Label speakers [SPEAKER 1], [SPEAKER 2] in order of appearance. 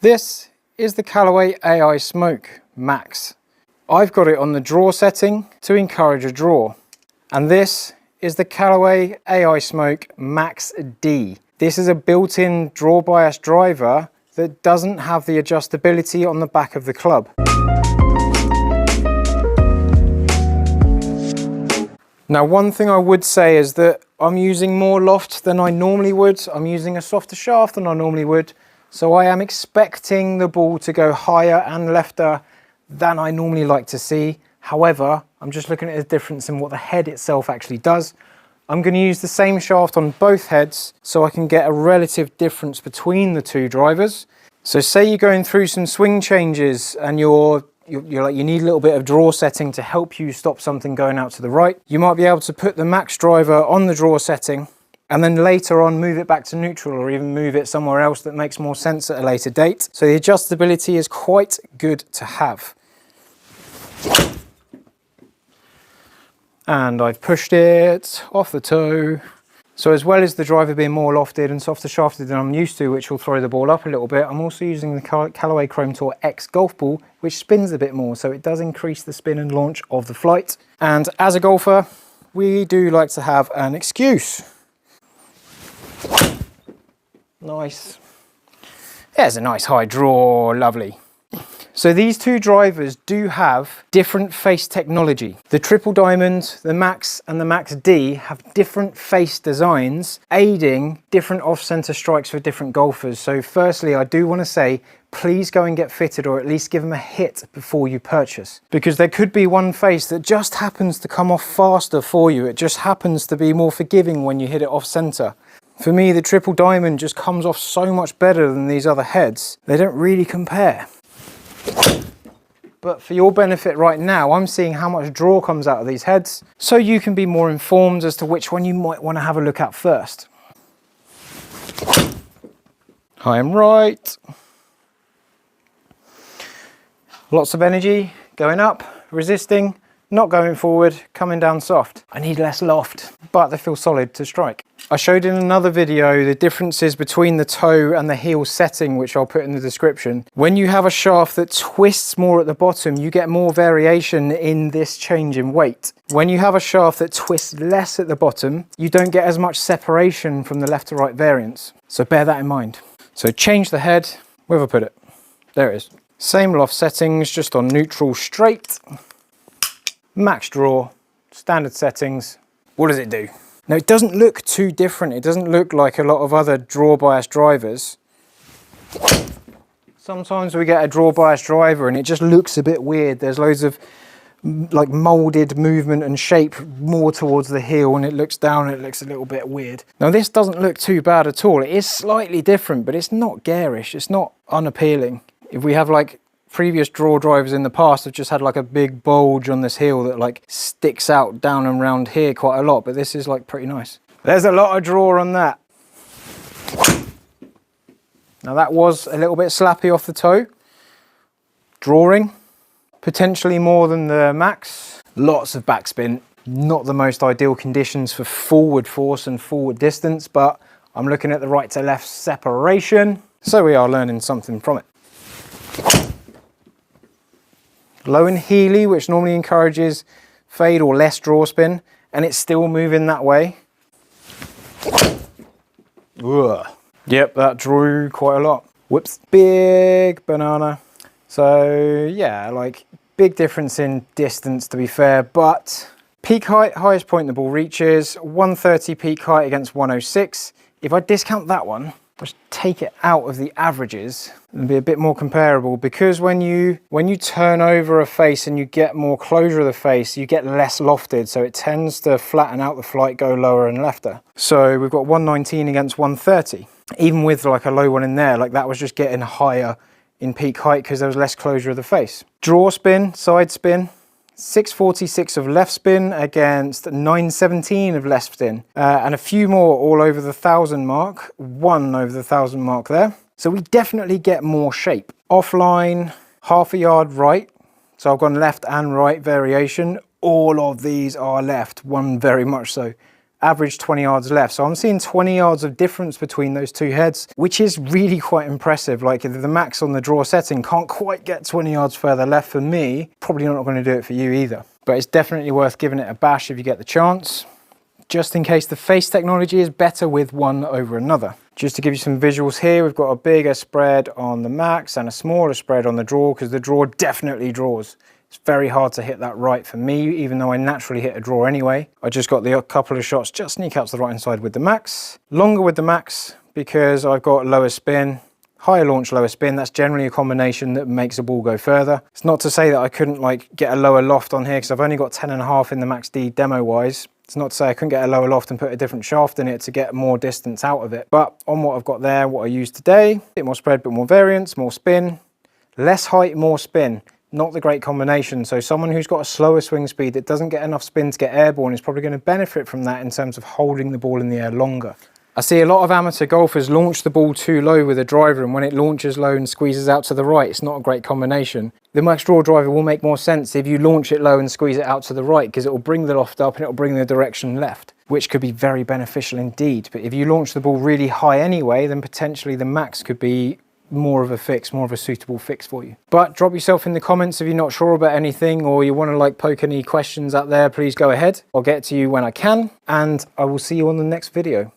[SPEAKER 1] This is the Callaway AI Smoke Max. I've got it on the draw setting to encourage a draw. And this is the Callaway AI Smoke Max D. This is a built-in draw bias driver that doesn't have the adjustability on the back of the club. Now, one thing I would say is that I'm using more loft than I normally would. I'm using a softer shaft than I normally would. So I am expecting the ball to go higher and lefter than I normally like to see. However, I'm just looking at the difference in what the head itself actually does. I'm going to use the same shaft on both heads so I can get a relative difference between the two drivers. So say you're going through some swing changes and you need a little bit of draw setting to help you stop something going out to the right. You might be able to put the max driver on the draw setting and then later on move it back to neutral, or even move it somewhere else that makes more sense at a later date. So the adjustability is quite good to have. And I've pushed it off the toe. So as well as the driver being more lofted and softer shafted than I'm used to, which will throw the ball up a little bit, I'm also using the Callaway Chrome Tour X golf ball, which spins a bit more, so it does increase the spin and launch of the flight. And as a golfer, we do like to have an excuse. Nice. There's a nice high draw, lovely. So these two drivers do have different face technology. The Triple Diamond, the Max and the Max D have different face designs, aiding different off-center strikes for different golfers. So firstly, I do want to say, please go and get fitted, or at least give them a hit before you purchase. Because there could be one face that just happens to come off faster for you. It just happens to be more forgiving when you hit it off-center. For me, the Triple Diamond just comes off so much better than these other heads. They don't really compare. But for your benefit right now, I'm seeing how much draw comes out of these heads, so you can be more informed as to which one you might want to have a look at first. High and right. Lots of energy, going up, resisting, not going forward, coming down soft. I need less loft, but they feel solid to strike. I showed in another video the differences between the toe and the heel setting, which I'll put in the description. When you have a shaft that twists more at the bottom, you get more variation in this change in weight. When you have a shaft that twists less at the bottom, you don't get as much separation from the left to right variance. So bear that in mind. So change the head. Where have I put it? There it is. Same loft settings, just on neutral straight. Max draw, standard settings. What does it do? Now, it doesn't look too different. It doesn't look like a lot of other draw bias drivers. Sometimes we get a draw bias driver and it just looks a bit weird. There's loads of like molded movement and shape more towards the heel, and it looks down and it looks a little bit weird. Now, this doesn't look too bad at all. It is slightly different, but it's not garish. It's not unappealing. If we have like previous draw drivers in the past have just had like a big bulge on this heel that like sticks out down and round here quite a lot, but this is like pretty nice. There's a lot of draw on that. Now that was a little bit slappy off the toe. Drawing, potentially more than the Max. Lots of backspin. Not the most ideal conditions for forward force and forward distance, but I'm looking at the right to left separation, so we are learning something from it. Low and heely, which normally encourages fade or less draw spin, and it's still moving that way. Ugh. Yep, that drew quite a lot. Whoops, big banana. So yeah, like big difference in distance to be fair, but peak height, highest point the ball reaches, 130 peak height against 106. If I discount that one, just take it out of the averages and be a bit more comparable, because when you turn over a face and you get more closure of the face, you get less lofted, so it tends to flatten out the flight, go lower and lefter. So we've got 119 against 130. Even with like a low one in there, like that was just getting higher in peak height because there was less closure of the face. Draw spin, side spin, 646 of left spin against 917 of left spin, and a few more all over the 1,000 mark, one over the 1,000 mark there. So we definitely get more shape. Offline, half a yard right, so I've gone left and right variation. All of these are left, one very much so. average 20 yards left. So I'm seeing 20 yards of difference between those two heads, which is really quite impressive. Like the max on the draw setting can't quite get 20 yards further left for me. Probably not going to do it for you either. But it's definitely worth giving it a bash if you get the chance, just in case the face technology is better with one over another. Just to give you some visuals here, we've got a bigger spread on the max and a smaller spread on the draw, because the draw definitely draws. It's very hard to hit that right for me, even though I naturally hit a draw anyway. I just got the couple of shots just sneak out to the right hand side with the max. Longer with the max because I've got lower spin, higher launch, lower spin. That's generally a combination that makes a ball go further. It's not to say that I couldn't like get a lower loft on here, because I've only got 10.5 in the Max D demo wise. It's not to say I couldn't get a lower loft and put a different shaft in it to get more distance out of it. But on what I've got there, what I used today, a bit more spread, bit more variance, more spin, less height, more spin. Not the great combination. So someone who's got a slower swing speed that doesn't get enough spin to get airborne is probably going to benefit from that in terms of holding the ball in the air longer. I see a lot of amateur golfers launch the ball too low with a driver, and when it launches low and squeezes out to the right, it's not a great combination. The max draw driver will make more sense if you launch it low and squeeze it out to the right, because it will bring the loft up and it will bring the direction left, which could be very beneficial indeed. But if you launch the ball really high anyway, then potentially the max could be more of a fix, more of a suitable fix for you. But drop yourself in the comments if you're not sure about anything, or you want to like poke any questions out there, please go ahead. I'll get to you when I can, and I will see you on the next video.